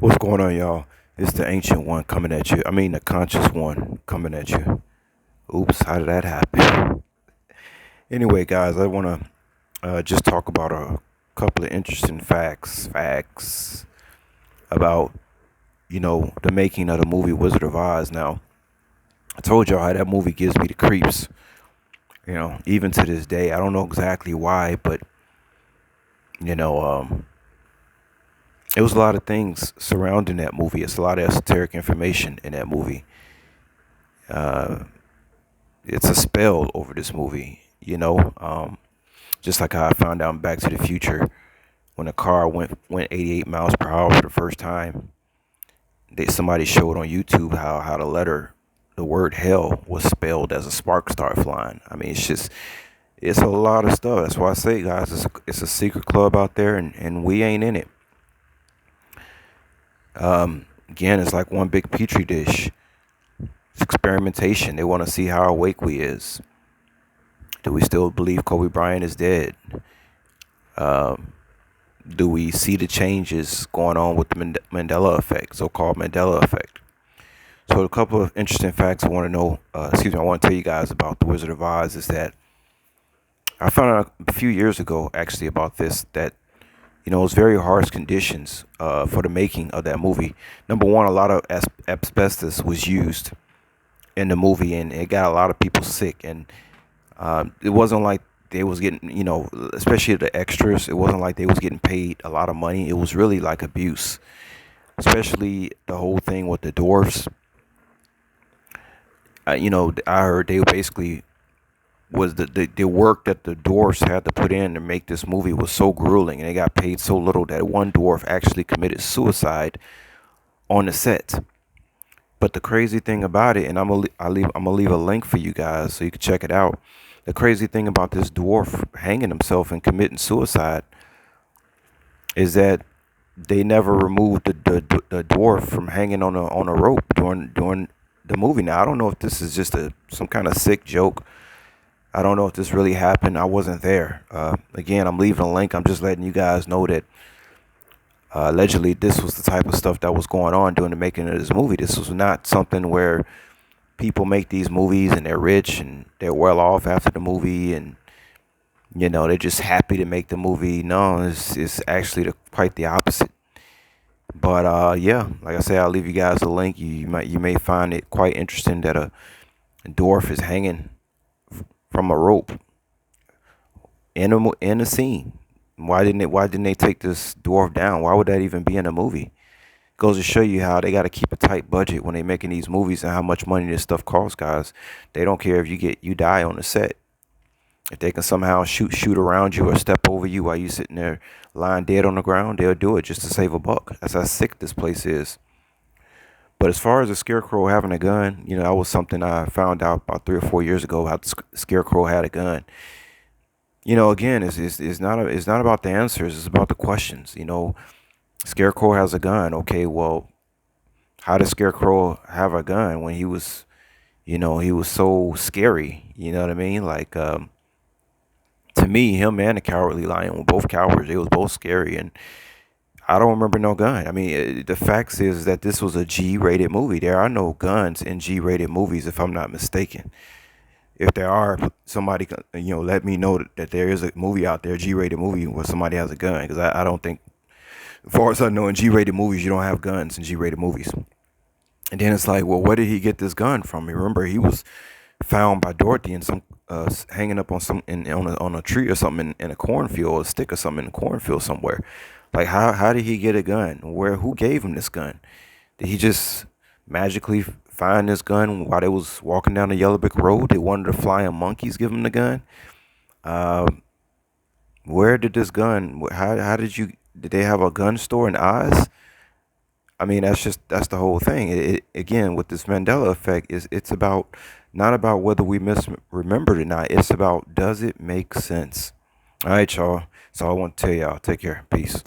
What's going on, y'all? It's the ancient one coming at you. I mean, the conscious one coming at you. Oops, how did that happen? Anyway, guys, I want to just talk about a couple of interesting facts about, the making of the movie Wizard of Oz. Now, I told y'all how that movie gives me the creeps, even to this day. I don't know exactly why, but, you know, um, it was a lot of things surrounding that movie. It's a lot of esoteric information in that movie. Uh, it's a spell over this movie, just like how I found out in Back to the Future when a car went 88 miles per hour for the first time. Somebody showed on YouTube how the word hell was spelled as a spark start flying. I mean, it's a lot of stuff. That's why I say, guys, it's a secret club out there, and we ain't in it. Again, it's like one big petri dish. It's experimentation. They want to see how awake we is. Do we still believe Kobe Bryant is dead? Um, do we see the changes going on with the Mandela effect, so-called Mandela effect? So a couple of interesting facts I want to know, I want to tell you guys about The Wizard of Oz is that I found out a few years ago, actually, about this, that, it was very harsh conditions for the making of that movie. Number one, a lot of asbestos was used in the movie, and it got a lot of people sick, and it wasn't like they was getting, especially the extras, it wasn't like they was getting paid a lot of money. It was really like abuse, especially the whole thing with the dwarfs. I heard they basically was the work that the dwarfs had to put in to make this movie was so grueling, and they got paid so little that one dwarf actually committed suicide on the set. But the crazy thing about it, and I'm gonna leave a link for you guys so you can check it out. The crazy thing about this dwarf hanging himself and committing suicide is that they never removed the dwarf from hanging on a rope during the movie. Now I don't know if this is just some kind of sick joke. I don't know if this really happened. I wasn't there. Again, I'm leaving a link. I'm just letting you guys know that allegedly this was the type of stuff that was going on during the making of this movie. This was not something where people make these movies and they're rich and they're well off after the movie, and they're just happy to make the movie. No, it's actually quite the opposite. But yeah, like I said, I'll leave you guys a link. You may find it quite interesting that a dwarf is hanging from a rope in a scene. Why didn't they take this dwarf down? Why would that even be in a movie? Goes to show you how they got to keep a tight budget when they're making these movies and how much money this stuff costs, guys. They don't care if you die on the set. If they can somehow shoot around you or step over you while you sitting there lying dead on the ground, they'll do it just to save a buck. That's how sick this place is. But as far as the Scarecrow having a gun, that was something I found out about 3 or 4 years ago. How the Scarecrow had a gun. Again, it's not about the answers. It's about the questions. Scarecrow has a gun. Okay, well, how did Scarecrow have a gun when he was so scary? You know what I mean? Like, to me, him and the Cowardly Lion were both cowards. They was both scary, and I don't remember no gun. I mean, the facts is that this was a G-rated movie. There are no guns in G-rated movies, if I'm not mistaken. If there are, somebody let me know that there is a movie out there, G-rated movie, where somebody has a gun, because I don't think, as far as I know, in G-rated movies you don't have guns in G-rated movies. And then it's like, well, where did he get this gun from? Remember, he was found by Dorothy in some hanging up on on a tree or something in a cornfield, a stick or something in a cornfield somewhere. Like, how did he get a gun? Who gave him this gun? Did he just magically find this gun while they was walking down the yellow brick road? Did one of the flying monkeys give him the gun? Um, where did this gun? How did they have a gun store in Oz? I mean, that's the whole thing. Again, with this Mandela effect, it's about not about whether we misremembered it or not. It's about, does it make sense? All right, y'all. So I want to tell y'all. Take care. Peace.